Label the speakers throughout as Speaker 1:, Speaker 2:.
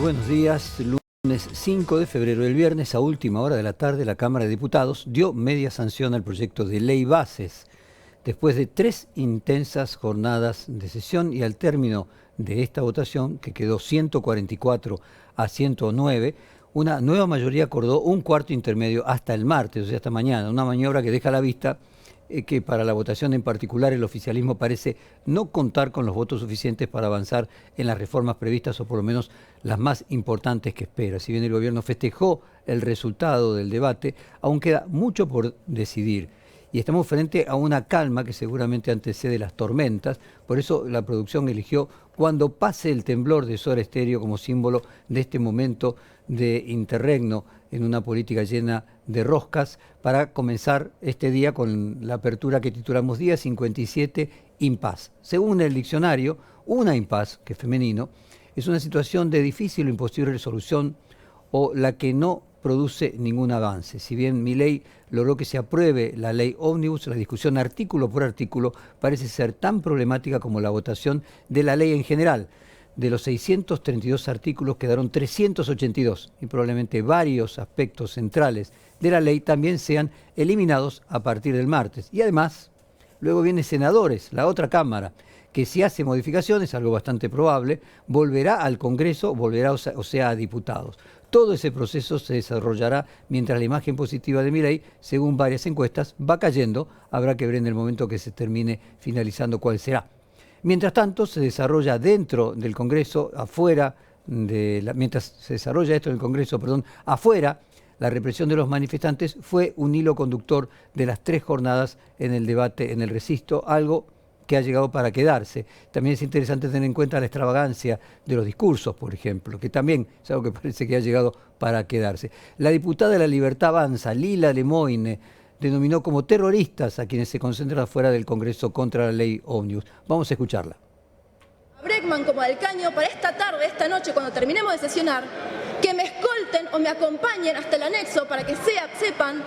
Speaker 1: Buenos días, lunes 5 de febrero. El viernes a última hora de la tarde la Cámara de Diputados dio media sanción al proyecto de ley bases. Después de 3 intensas jornadas de sesión y al término de esta votación, que quedó 144 a 109, una nueva mayoría acordó un cuarto intermedio hasta el martes, o sea, hasta mañana, una maniobra que deja a la vista que para la votación en particular el oficialismo parece no contar con los votos suficientes para avanzar en las reformas previstas o por lo menos las más importantes que espera. Si bien el gobierno festejó el resultado del debate, aún queda mucho por decidir. Y estamos frente a una calma que seguramente antecede las tormentas, por eso la producción eligió Cuando pase el temblor de Soda Stereo como símbolo de este momento de interregno en una política llena de roscas, para comenzar este día con la apertura que titulamos Día 57, Impas. Según el diccionario, una impas, que es femenino, es una situación de difícil o imposible resolución o la que no produce ningún avance. Si bien Milei logró que se apruebe la ley ómnibus, la discusión artículo por artículo parece ser tan problemática como la votación de la ley en general. De los 632 artículos quedaron 382 y probablemente varios aspectos centrales de la ley también sean eliminados a partir del martes. Y además, luego viene senadores, la otra Cámara, que si hace modificaciones, algo bastante probable, volverá al Congreso, volverá o sea a diputados. Todo ese proceso se desarrollará mientras la imagen positiva de Milei, según varias encuestas, va cayendo. Habrá que ver en el momento que se termine finalizando cuál será. Mientras tanto, se desarrolla dentro del Congreso, mientras se desarrolla esto en el Congreso, afuera, la represión de los manifestantes fue un hilo conductor de las 3 jornadas en el debate en el recinto, algo que ha llegado para quedarse. También es interesante tener en cuenta la extravagancia de los discursos, por ejemplo, que también es algo que parece que ha llegado para quedarse. La diputada de La Libertad Avanza, Lila Lemoine, denominó como terroristas a quienes se concentran afuera del Congreso contra la ley ómnibus. Vamos a escucharla.
Speaker 2: A Breckman como al Caño para esta tarde, esta noche, cuando terminemos de sesionar, que me escolten o me acompañen hasta el anexo para que sepan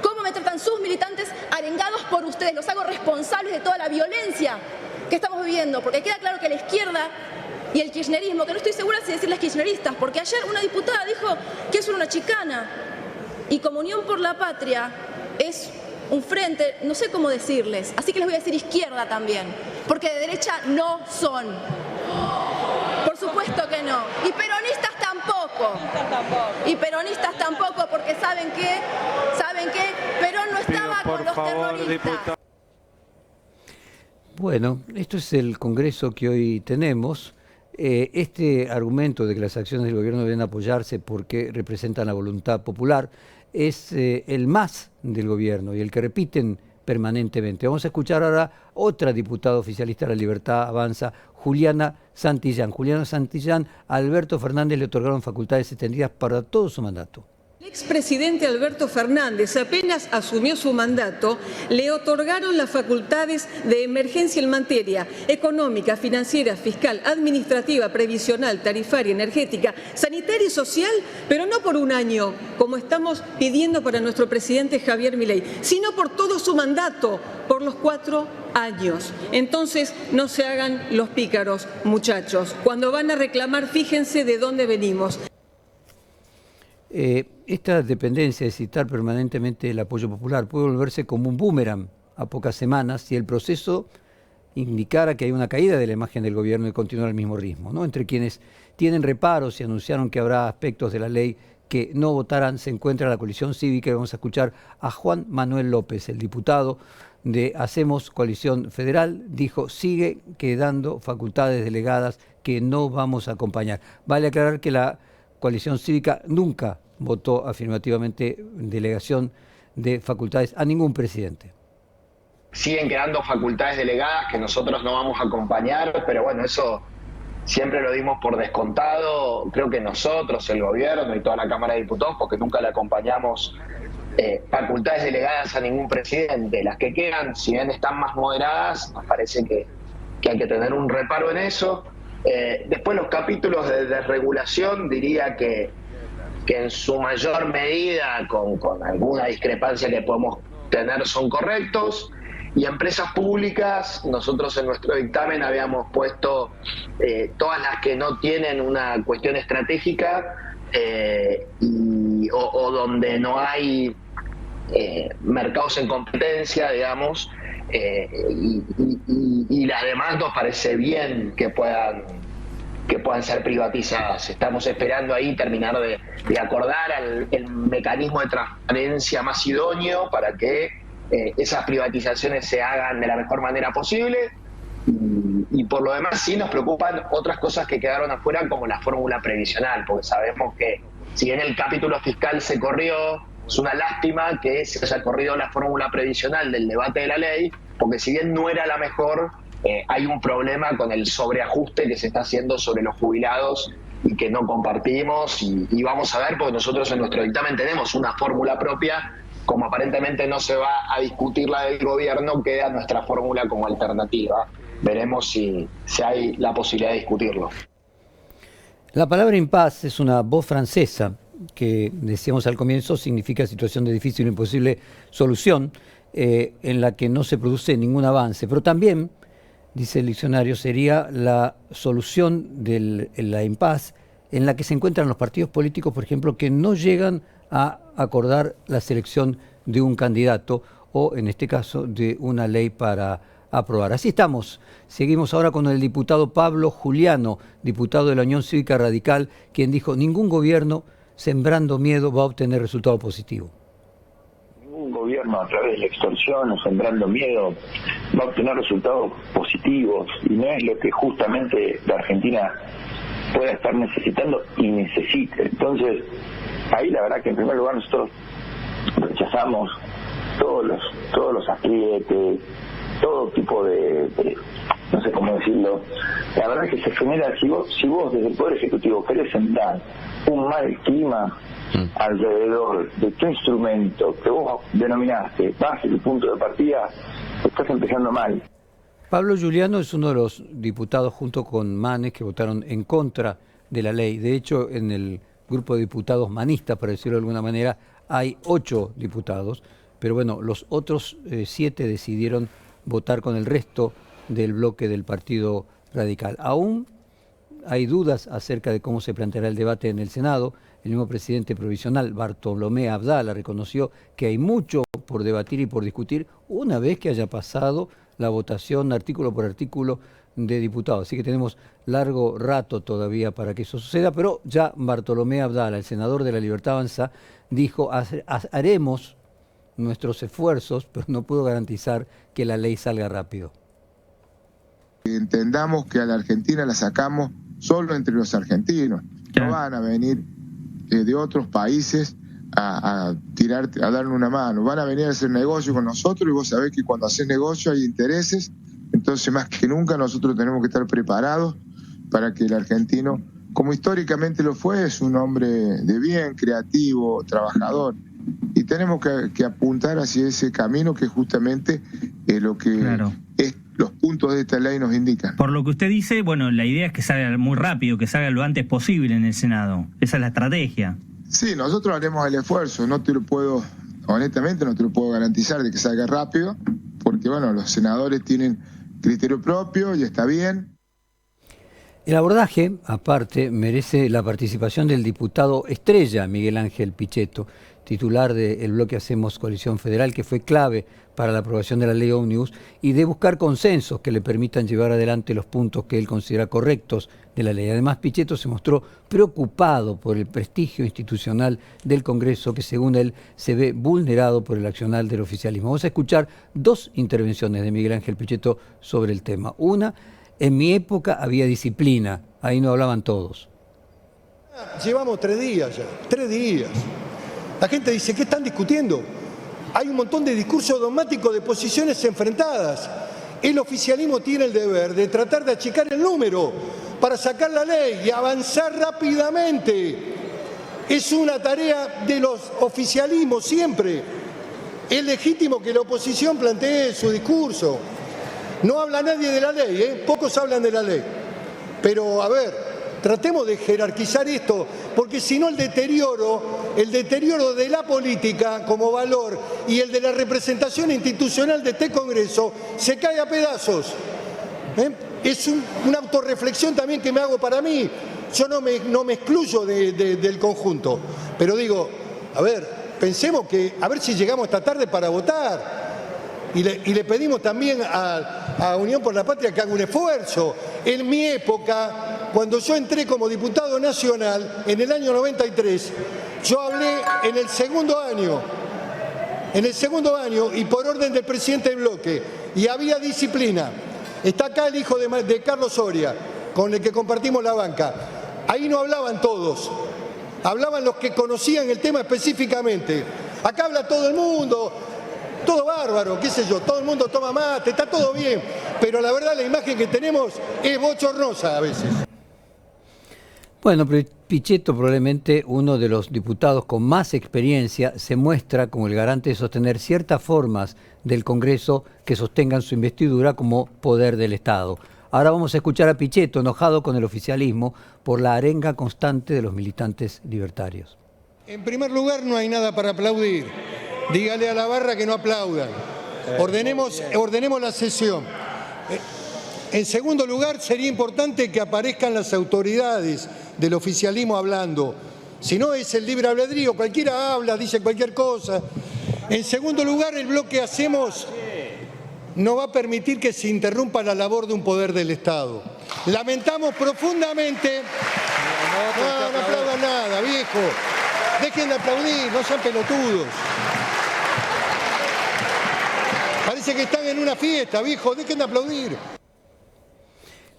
Speaker 2: cómo me tratan sus militantes arengados por ustedes. Los hago responsables de toda la violencia que estamos viviendo, porque queda claro que la izquierda y el kirchnerismo, que no estoy segura si decirles kirchneristas, porque ayer una diputada dijo que eso era una chicana, y Comunión por la Patria es un frente, no sé cómo decirles, así que les voy a decir izquierda también, porque de derecha no son. Por supuesto que no. Y peronistas tampoco. Y peronistas tampoco, porque ¿saben qué? Perón no estaba con los terroristas.
Speaker 1: Bueno, esto es el Congreso que hoy tenemos. Este argumento de que las acciones del gobierno deben apoyarse porque representan la voluntad popular es el más del gobierno y el que repiten permanentemente. Vamos a escuchar ahora otra diputada oficialista de La Libertad Avanza, Juliana Santillán. Juliana Santillán, a Alberto Fernández le otorgaron facultades extendidas para todo su mandato.
Speaker 3: El expresidente Alberto Fernández apenas asumió su mandato, le otorgaron las facultades de emergencia en materia económica, financiera, fiscal, administrativa, previsional, tarifaria, energética, sanitaria y social, pero no por un año, como estamos pidiendo para nuestro presidente Javier Milei, sino por todo su mandato, por los 4 años. Entonces, no se hagan los pícaros, muchachos. Cuando van a reclamar, fíjense de dónde venimos.
Speaker 1: Esta dependencia de citar permanentemente el apoyo popular puede volverse como un boomerang a pocas semanas si el proceso indicara que hay una caída de la imagen del gobierno y continuar al mismo ritmo, ¿no? Entre quienes tienen reparos y anunciaron que habrá aspectos de la ley que no votarán se encuentra la coalición cívica, y vamos a escuchar a Juan Manuel López, el diputado de Hacemos Coalición Federal, dijo: sigue quedando facultades delegadas que no vamos a acompañar. Vale aclarar que la coalición cívica nunca votó afirmativamente delegación de facultades a ningún presidente.
Speaker 4: Siguen quedando facultades delegadas que nosotros no vamos a acompañar, pero bueno, eso siempre lo dimos por descontado. Creo que nosotros, el gobierno y toda la Cámara de Diputados, porque nunca le acompañamos facultades delegadas a ningún presidente. Las que quedan, si bien están más moderadas, nos parece que hay que tener un reparo en eso. Después los capítulos de desregulación, diría que en su mayor medida, con alguna discrepancia que podemos tener, son correctos. Y empresas públicas, nosotros en nuestro dictamen habíamos puesto todas las que no tienen una cuestión estratégica o donde no hay mercados en competencia, digamos, y las demás nos parece bien que puedan ser privatizadas. Estamos esperando ahí terminar de acordar el mecanismo de transparencia más idóneo para que esas privatizaciones se hagan de la mejor manera posible. Y por lo demás sí nos preocupan otras cosas que quedaron afuera, como la fórmula previsional, porque sabemos que si bien el capítulo fiscal se corrió, es una lástima que se haya corrido la fórmula previsional del debate de la ley, porque si bien no era la mejor, hay un problema con el sobreajuste que se está haciendo sobre los jubilados y que no compartimos, y vamos a ver, porque nosotros en nuestro dictamen tenemos una fórmula propia. Como aparentemente no se va a discutir la del gobierno, queda nuestra fórmula como alternativa. Veremos si hay la posibilidad de discutirlo.
Speaker 1: La palabra impasse es una voz francesa que, decíamos al comienzo, significa situación de difícil o imposible solución, en la que no se produce ningún avance. Pero también, dice el diccionario, sería la solución de la impasse en la que se encuentran los partidos políticos, por ejemplo, que no llegan a acordar la selección de un candidato o, en este caso, de una ley para aprobar. Así estamos. Seguimos ahora con el diputado Pablo Giuliano, diputado de la Unión Cívica Radical, quien dijo: ningún gobierno sembrando miedo va a obtener resultado positivo.
Speaker 5: Ningún gobierno a través de la extorsión o sembrando miedo va a obtener resultados positivos, y no es lo que justamente la Argentina pueda estar necesitando y necesite. Entonces, ahí la verdad que en primer lugar nosotros rechazamos todos los aprietes, todo tipo de no sé cómo decirlo. La verdad que se genera, si vos desde el Poder Ejecutivo querés sembrar un mal clima alrededor de tu instrumento que vos denominaste base y punto de partida, estás empezando mal.
Speaker 1: Pablo Giuliano es uno de los diputados, junto con Manes, que votaron en contra de la ley. De hecho, en el grupo de diputados manistas, para decirlo de alguna manera, hay 8 diputados, pero bueno, los otros 7 decidieron votar con el resto del bloque del Partido Radical. Aún hay dudas acerca de cómo se planteará el debate en el Senado. El mismo presidente provisional, Bartolomé Abdala, reconoció que hay mucho por debatir y por discutir una vez que haya pasado la votación artículo por artículo de diputados. Así que tenemos largo rato todavía para que eso suceda, pero ya Bartolomé Abdala, el senador de la Libertad Avanza, dijo: haremos nuestros esfuerzos, pero no puedo garantizar que la ley salga rápido.
Speaker 6: Entendamos que a la Argentina la sacamos solo entre los argentinos. No van a venir de otros países a darnos una mano. Van a venir a hacer negocio con nosotros, y vos sabés que cuando haces negocio hay intereses. Entonces, más que nunca, nosotros tenemos que estar preparados para que el argentino, como históricamente lo fue, es un hombre de bien, creativo, trabajador. Y tenemos que apuntar hacia ese camino, que justamente es lo que los puntos de esta ley nos indican.
Speaker 7: Por lo que usted dice, bueno, la idea es que salga muy rápido, que salga lo antes posible en el Senado. Esa es la estrategia.
Speaker 6: Sí, nosotros haremos el esfuerzo. Honestamente no te lo puedo garantizar de que salga rápido, porque bueno, los senadores tienen criterio propio y está bien.
Speaker 1: El abordaje, aparte, merece la participación del diputado estrella Miguel Ángel Pichetto, titular del bloque Hacemos Coalición Federal, que fue clave para la aprobación de la ley Ómnibus, y de buscar consensos que le permitan llevar adelante los puntos que él considera correctos de la ley. Además, Pichetto se mostró preocupado por el prestigio institucional del Congreso, que según él se ve vulnerado por el accionar del oficialismo. Vamos a escuchar 2 intervenciones de Miguel Ángel Pichetto sobre el tema. Una: en mi época había disciplina, ahí no hablaban todos.
Speaker 8: Llevamos 3 días ya, 3 días. La gente dice: ¿qué están discutiendo? Hay un montón de discursos dogmáticos, de posiciones enfrentadas. El oficialismo tiene el deber de tratar de achicar el número para sacar la ley y avanzar rápidamente. Es una tarea de los oficialismos siempre. Es legítimo que la oposición plantee su discurso. No habla nadie de la ley, pocos hablan de la ley. Pero, a ver, tratemos de jerarquizar esto, porque si no el deterioro de la política como valor y el de la representación institucional de este Congreso se cae a pedazos. Es una autorreflexión también que me hago para mí. Yo no me excluyo del conjunto, pero digo, a ver, pensemos a ver si llegamos esta tarde para votar. Y le pedimos también a Unión por la Patria que haga un esfuerzo. En mi época, cuando yo entré como diputado nacional, en el año 93, yo hablé en el segundo año y por orden del presidente del bloque, y había disciplina. Está acá el hijo de Carlos Soria, con el que compartimos la banca. Ahí no hablaban todos, hablaban los que conocían el tema específicamente. Acá habla todo el mundo, todo bárbaro, qué sé yo, todo el mundo toma mate, está todo bien, pero la verdad la imagen que tenemos es bochornosa a veces.
Speaker 1: Bueno, Pichetto, probablemente uno de los diputados con más experiencia, se muestra como el garante de sostener ciertas formas del Congreso que sostengan su investidura como poder del Estado. Ahora vamos a escuchar a Pichetto enojado con el oficialismo por la arenga constante de los militantes libertarios.
Speaker 8: En primer lugar, no hay nada para aplaudir. Dígale a la barra que no aplaudan. Ordenemos la sesión. En segundo lugar, sería importante que aparezcan las autoridades del oficialismo hablando. Si no, es el libre albedrío, cualquiera habla, dice cualquier cosa. En segundo lugar, el bloque Hacemos no va a permitir que se interrumpa la labor de un poder del Estado. Lamentamos profundamente... No aplaudan nada, viejo. Dejen de aplaudir, no sean pelotudos. Parece que están en una fiesta, viejo, dejen de aplaudir.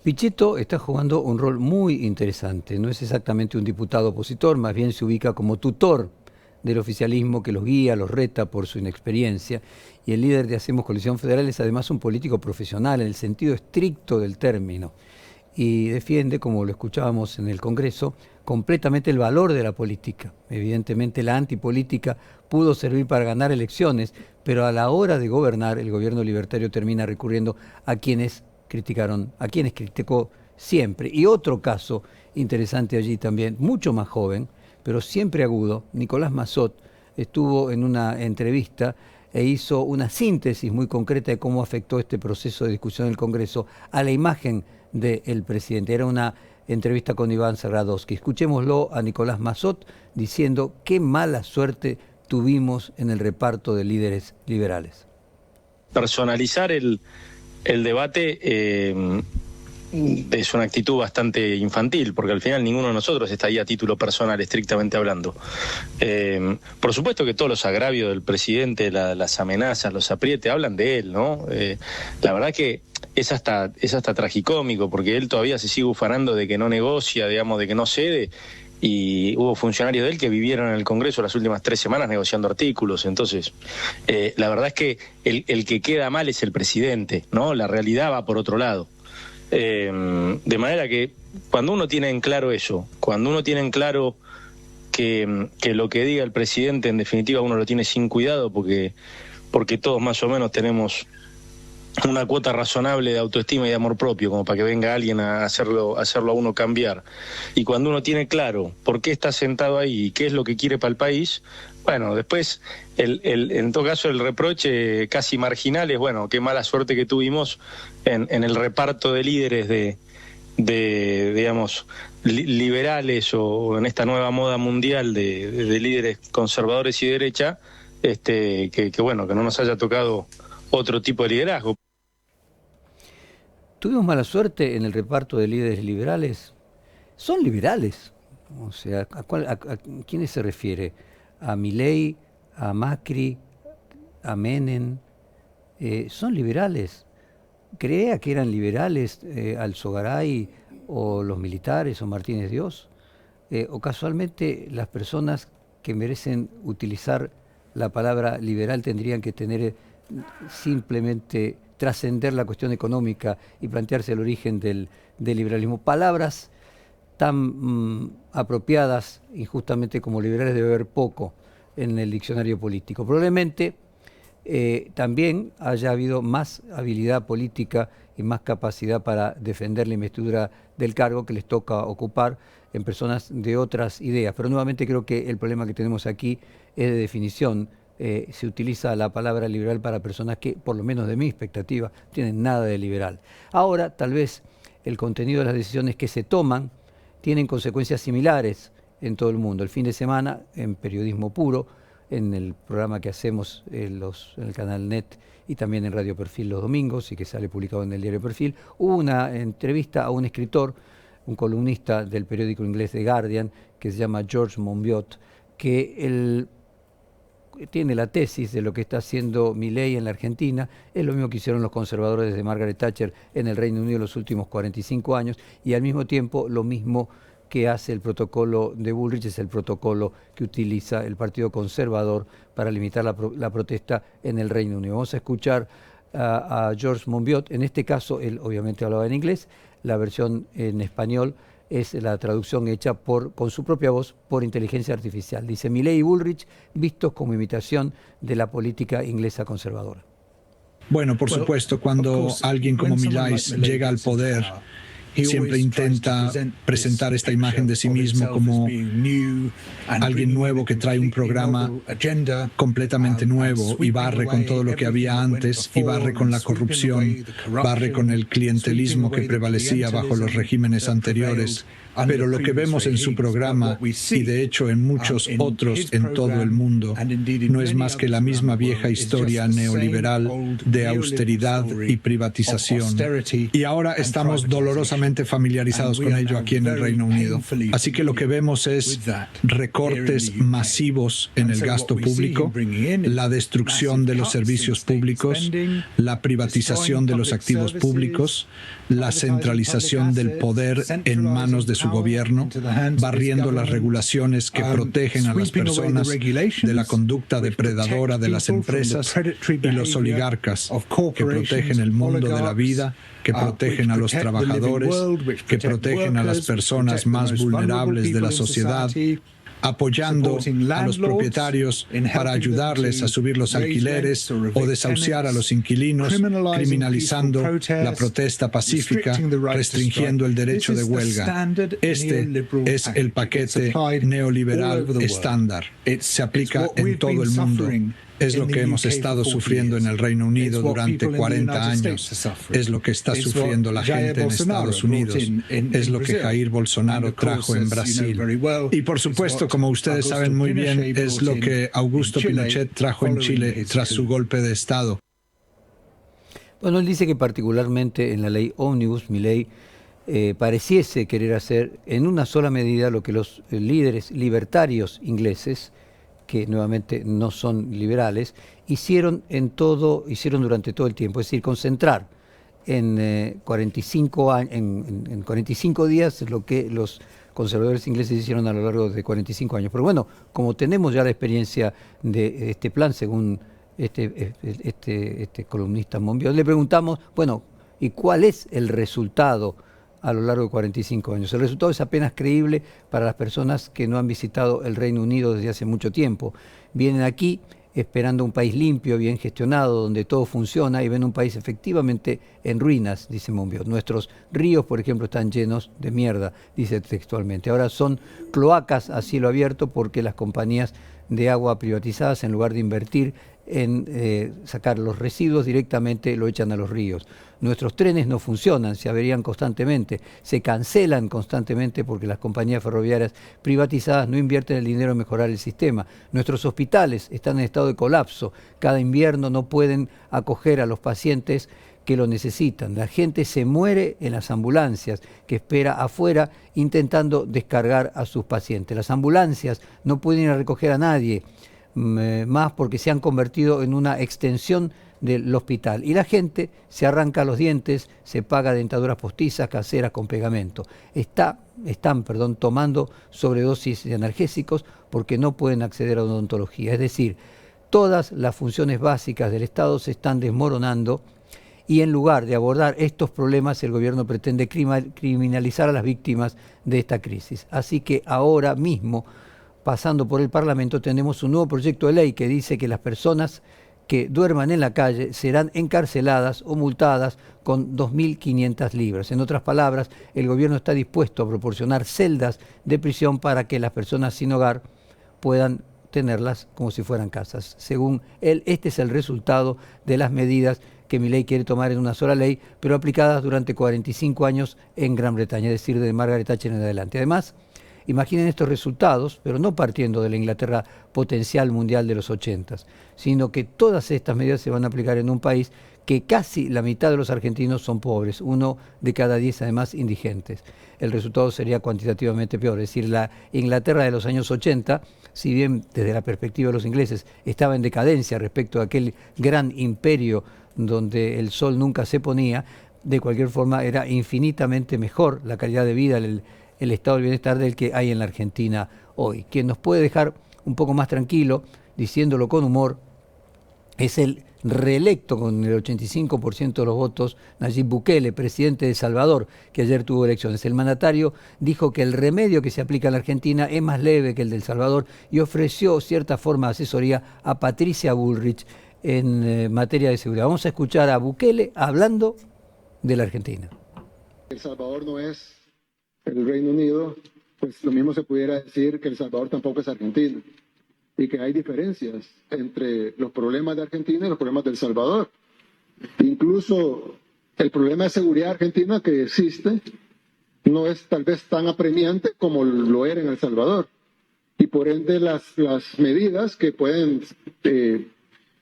Speaker 1: Pichetto está jugando un rol muy interesante. No es exactamente un diputado opositor, más bien se ubica como tutor del oficialismo que los guía, los reta por su inexperiencia. Y el líder de Hacemos Coalición Federal es además un político profesional en el sentido estricto del término. Y defiende, como lo escuchábamos en el Congreso, completamente el valor de la política. Evidentemente la antipolítica pudo servir para ganar elecciones, pero a la hora de gobernar el gobierno libertario termina recurriendo a quienes criticó siempre. Y otro caso interesante allí también, mucho más joven, pero siempre agudo, Nicolás Massot, estuvo en una entrevista e hizo una síntesis muy concreta de cómo afectó este proceso de discusión del Congreso a la imagen del presidente. Era una entrevista con Iván Serradowski. Escuchémoslo a Nicolás Massot diciendo qué mala suerte tuvimos en el reparto de líderes liberales.
Speaker 9: Personalizar el debate es una actitud bastante infantil, porque al final ninguno de nosotros está ahí a título personal, estrictamente hablando. Por supuesto que todos los agravios del presidente, las amenazas, los aprietes, hablan de él, ¿no? La verdad que es hasta tragicómico, porque él todavía se sigue ufanando de que no negocia, digamos, de que no cede, y hubo funcionarios de él que vivieron en el Congreso las últimas 3 semanas negociando artículos. Entonces, la verdad es que el que queda mal es el presidente, ¿no? La realidad va por otro lado. De manera que cuando uno tiene en claro eso, cuando uno tiene en claro que lo que diga el presidente en definitiva uno lo tiene sin cuidado, porque todos más o menos tenemos una cuota razonable de autoestima y de amor propio como para que venga alguien a hacerlo a uno cambiar, y cuando uno tiene claro por qué está sentado ahí y qué es lo que quiere para el país, bueno, después en todo caso el reproche casi marginal es, bueno, qué mala suerte que tuvimos en el reparto de líderes de digamos, liberales, o en esta nueva moda mundial de líderes conservadores y derecha, que bueno, que no nos haya tocado otro tipo de liderazgo.
Speaker 1: ¿Tuvimos mala suerte en el reparto de líderes liberales? Son liberales. O sea, ¿a quiénes se refiere? ¿A Milei, a Macri, a Menem? Son liberales. ¿Crea que eran liberales Alzogaray o los militares o Martínez Dios? ¿O casualmente las personas que merecen utilizar la palabra liberal tendrían que tener simplemente trascender la cuestión económica y plantearse el origen del liberalismo? Palabras tan apropiadas injustamente como liberales debe haber poco en el diccionario político. Probablemente también haya habido más habilidad política y más capacidad para defender la investidura del cargo que les toca ocupar en personas de otras ideas. Pero nuevamente creo que el problema que tenemos aquí es de definición. Se utiliza la palabra liberal para personas que, por lo menos de mi expectativa, tienen nada de liberal. Ahora, tal vez el contenido de las decisiones que se toman tienen consecuencias similares en todo el mundo. El fin de semana, en Periodismo Puro, en el programa que hacemos en el canal NET y también en Radio Perfil los domingos y que sale publicado en el diario Perfil, hubo una entrevista a un escritor, un columnista del periódico inglés The Guardian, que se llama George Monbiot, que tiene la tesis de lo que está haciendo Milei en la Argentina. Es lo mismo que hicieron los conservadores de Margaret Thatcher en el Reino Unido los últimos 45 años y al mismo tiempo lo mismo que hace el protocolo de Bullrich, es el protocolo que utiliza el Partido Conservador para limitar la protesta en el Reino Unido. Vamos a escuchar a George Monbiot. En este caso, él obviamente hablaba en inglés, la versión en español es la traducción hecha con su propia voz por inteligencia artificial. Dice: Milei y Bullrich vistos como imitación de la política inglesa conservadora.
Speaker 10: Bueno, por supuesto, cuando alguien como Milei llega al poder, siempre intenta presentar esta imagen de sí mismo como alguien nuevo que trae un programa completamente nuevo y barre con todo lo que había antes y barre con la corrupción, barre con el clientelismo que prevalecía bajo los regímenes anteriores. Pero lo que vemos en su programa, y de hecho en muchos otros en todo el mundo, no es más que la misma vieja historia neoliberal de austeridad y privatización. Y ahora estamos dolorosamente familiarizados con ello aquí en el Reino Unido. Así que lo que vemos es recortes masivos en el gasto público, la destrucción de los servicios públicos, la privatización de los activos públicos, la centralización del poder en manos de su gobierno, barriendo las regulaciones que protegen a las personas de la conducta depredadora de las empresas y los oligarcas que protegen el mundo de la vida, que protegen a los trabajadores, que protegen a las personas más vulnerables de la sociedad, apoyando a los propietarios para ayudarles a subir los alquileres o desahuciar a los inquilinos, criminalizando la protesta pacífica, restringiendo el derecho de huelga. Este es el paquete neoliberal estándar. Se aplica en todo el mundo. Es lo que hemos estado sufriendo en el Reino Unido durante 40 años. Es lo que está sufriendo la gente en Estados Unidos. Es lo que Jair Bolsonaro trajo en Brasil. Y por supuesto, como ustedes saben muy bien, es lo que Augusto Pinochet trajo en Chile tras su golpe de Estado.
Speaker 1: Bueno, él dice que particularmente en la ley Ómnibus, Milei pareciese querer hacer en una sola medida lo que los líderes libertarios ingleses, que nuevamente no son liberales, hicieron durante todo el tiempo, es decir, concentrar en 45 días lo que los conservadores ingleses hicieron a lo largo de 45 años. Pero bueno, como tenemos ya la experiencia de este plan, según este columnista Monbiot, le preguntamos, bueno, ¿y cuál es el resultado a lo largo de 45 años? El resultado es apenas creíble para las personas que no han visitado el Reino Unido desde hace mucho tiempo. Vienen aquí esperando un país limpio, bien gestionado, donde todo funciona, y ven un país efectivamente en ruinas, dice Monbiot. Nuestros ríos, por ejemplo, están llenos de mierda, dice textualmente. Ahora son cloacas a cielo abierto porque las compañías de agua privatizadas, en lugar de invertir en sacar los residuos, directamente lo echan a los ríos. Nuestros trenes no funcionan, se averían constantemente, se cancelan constantemente porque las compañías ferroviarias privatizadas no invierten el dinero en mejorar el sistema. Nuestros hospitales están en estado de colapso, cada invierno no pueden acoger a los pacientes que lo necesitan. La gente se muere en las ambulancias que espera afuera intentando descargar a sus pacientes. Las ambulancias no pueden ir a recoger a nadie más porque se han convertido en una extensión del hospital. Y la gente se arranca los dientes, se paga dentaduras postizas caseras con pegamento. Están tomando sobredosis de analgésicos porque no pueden acceder a odontología. Es decir, todas las funciones básicas del Estado se están desmoronando y en lugar de abordar estos problemas, el gobierno pretende criminalizar a las víctimas de esta crisis. Así que ahora mismo, pasando por el Parlamento, tenemos un nuevo proyecto de ley que dice que las personas que duerman en la calle serán encarceladas o multadas con 2.500 libras. En otras palabras, el gobierno está dispuesto a proporcionar celdas de prisión para que las personas sin hogar puedan tenerlas como si fueran casas. Según él, este es el resultado de las medidas que Milei quiere tomar en una sola ley, pero aplicadas durante 45 años en Gran Bretaña, es decir, de Margaret Thatcher en adelante. Además, imaginen estos resultados, pero no partiendo de la Inglaterra potencial mundial de los 80, sino que todas estas medidas se van a aplicar en un país que casi la mitad de los argentinos son pobres, 1 de cada 10 además indigentes. El resultado sería cuantitativamente peor, es decir, la Inglaterra de los años 80, si bien desde la perspectiva de los ingleses estaba en decadencia respecto a aquel gran imperio donde el sol nunca se ponía, de cualquier forma era infinitamente mejor la calidad de vida, el estado del bienestar del que hay en la Argentina hoy. Quien nos puede dejar un poco más tranquilo, diciéndolo con humor, es el reelecto con el 85% de los votos, Nayib Bukele, presidente de El Salvador, que ayer tuvo elecciones. El mandatario dijo que el remedio que se aplica en la Argentina es más leve que el de El Salvador y ofreció cierta forma de asesoría a Patricia Bullrich en materia de seguridad. Vamos a escuchar a Bukele hablando de la Argentina.
Speaker 11: El Salvador no es el Reino Unido, pues lo mismo se pudiera decir que El Salvador tampoco es Argentina, y que hay diferencias entre los problemas de Argentina y los problemas de El Salvador. Incluso el problema de seguridad argentina que existe no es tal vez tan apremiante como lo era en El Salvador, y por ende las medidas que pueden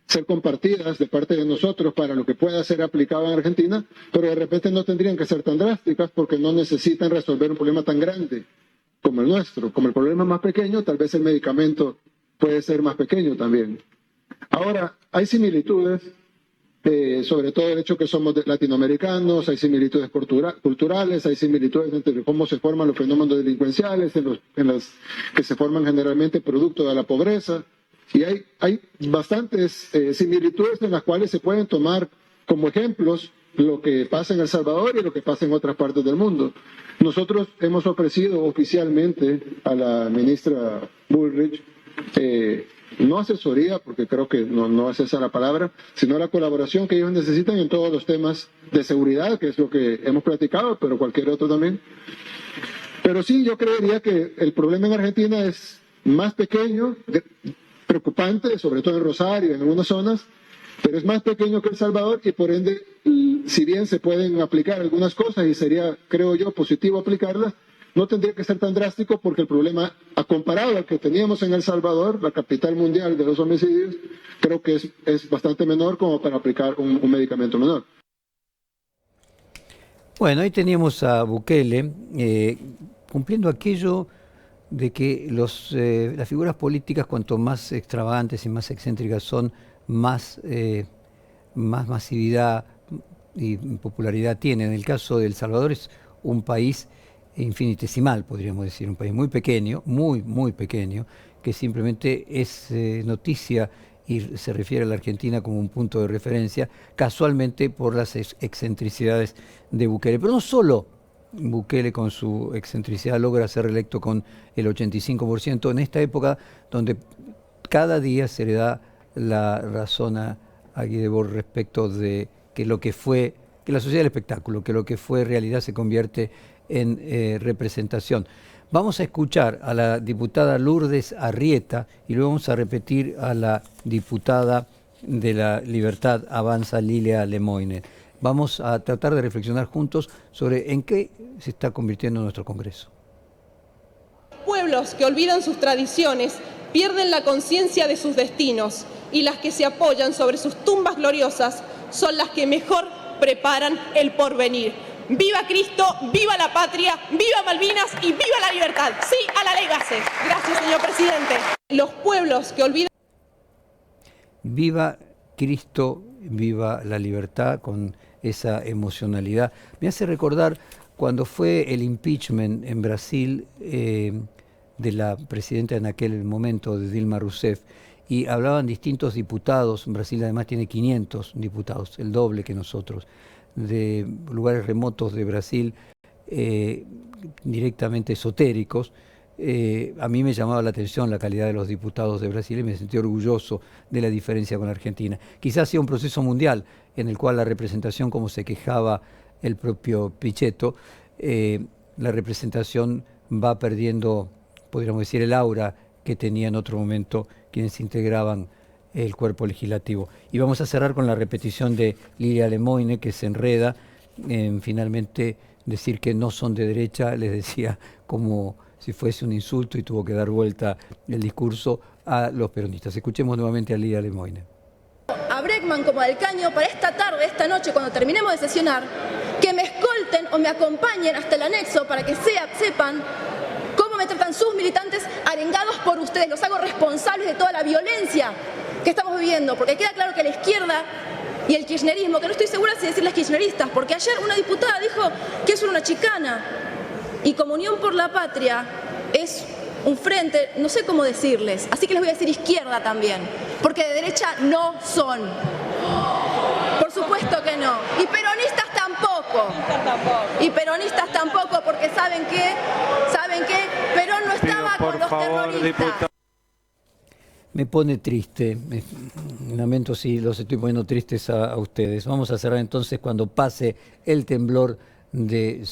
Speaker 11: ser compartidas de parte de nosotros para lo que pueda ser aplicado en Argentina, pero de repente no tendrían que ser tan drásticas porque no necesitan resolver un problema tan grande como el nuestro. Como el problema es más pequeño, tal vez el medicamento puede ser más pequeño también. Ahora, hay similitudes, sobre todo el hecho que somos latinoamericanos, hay similitudes culturales, hay similitudes entre cómo se forman los fenómenos delincuenciales, en las que se forman generalmente producto de la pobreza, y hay bastantes similitudes en las cuales se pueden tomar como ejemplos lo que pasa en El Salvador y lo que pasa en otras partes del mundo. Nosotros hemos ofrecido oficialmente a la ministra Bullrich no asesoría, porque creo que no es esa la palabra, sino la colaboración que ellos necesitan en todos los temas de seguridad, que es lo que hemos platicado, pero cualquier otro también. Pero sí, yo creería que el problema en Argentina es más pequeño, preocupante, sobre todo en Rosario, en algunas zonas, pero es más pequeño que El Salvador y por ende, si bien se pueden aplicar algunas cosas y sería, creo yo, positivo aplicarlas, no tendría que ser tan drástico porque el problema, comparado al que teníamos en El Salvador, la capital mundial de los homicidios, creo que es bastante menor como para aplicar un medicamento menor.
Speaker 1: Bueno, ahí teníamos a Bukele cumpliendo aquello de que las figuras políticas, cuanto más extravagantes y más excéntricas son, más masividad y popularidad tienen. En el caso de El Salvador es un país infinitesimal, podríamos decir, un país muy pequeño, muy pequeño, que simplemente es noticia y se refiere a la Argentina como un punto de referencia, casualmente por las excentricidades de Bukele. Pero no solo Bukele con su excentricidad logra ser reelecto con el 85%, en esta época donde cada día se le da la razón a Guido respecto de que lo que fue, que la sociedad del espectáculo, que lo que fue realidad se convierte en representación. Vamos a escuchar a la diputada Lourdes Arrieta y luego vamos a repetir a la diputada de la Libertad Avanza, Lilia Lemoine. Vamos a tratar de reflexionar juntos sobre en qué se está convirtiendo nuestro Congreso.
Speaker 12: Pueblos que olvidan sus tradiciones pierden la conciencia de sus destinos y las que se apoyan sobre sus tumbas gloriosas son las que mejor preparan el porvenir. ¡Viva Cristo! ¡Viva la patria! ¡Viva Malvinas! ¡Y viva la libertad! ¡Sí a la ley Gase! Gracias, señor presidente. Los pueblos que olvidan...
Speaker 1: ¡Viva Cristo! ¡Viva la libertad! Con esa emocionalidad. Me hace recordar cuando fue el impeachment en Brasil de la presidenta en aquel momento, de Dilma Rousseff, y hablaban distintos diputados. Brasil además tiene 500 diputados, el doble que nosotros, de lugares remotos de Brasil, directamente esotéricos, A mí me llamaba la atención la calidad de los diputados de Brasil y me sentí orgulloso de la diferencia con Argentina. Quizás sea un proceso mundial en el cual la representación, como se quejaba el propio Pichetto, la representación va perdiendo, podríamos decir, el aura que tenía en otro momento quienes integraban el cuerpo legislativo. Y vamos a cerrar con la repetición de Lilia Lemoine, que se enreda en finalmente decir que no son de derecha, les decía como si fuese un insulto y tuvo que dar vuelta el discurso a los peronistas. Escuchemos nuevamente a Lilia Lemoine.
Speaker 2: A Bregman como al Caño para esta tarde, esta noche, cuando terminemos de sesionar, que me escolten o me acompañen hasta el anexo para que sepan cómo me tratan sus militantes arengados por ustedes. Los hago responsables de toda la violencia que estamos viviendo, porque queda claro que la izquierda y el kirchnerismo, que no estoy segura si decirles kirchneristas, porque ayer una diputada dijo que es una chicana, y como Unión por la Patria es un frente, no sé cómo decirles, así que les voy a decir izquierda también, porque de derecha no son. Por supuesto que no. Y peronistas tampoco. Y peronistas tampoco, porque ¿saben qué? Perón no estaba con los terroristas.
Speaker 1: Me pone triste, lamento si los estoy poniendo tristes a ustedes. Vamos a cerrar entonces cuando pase el temblor de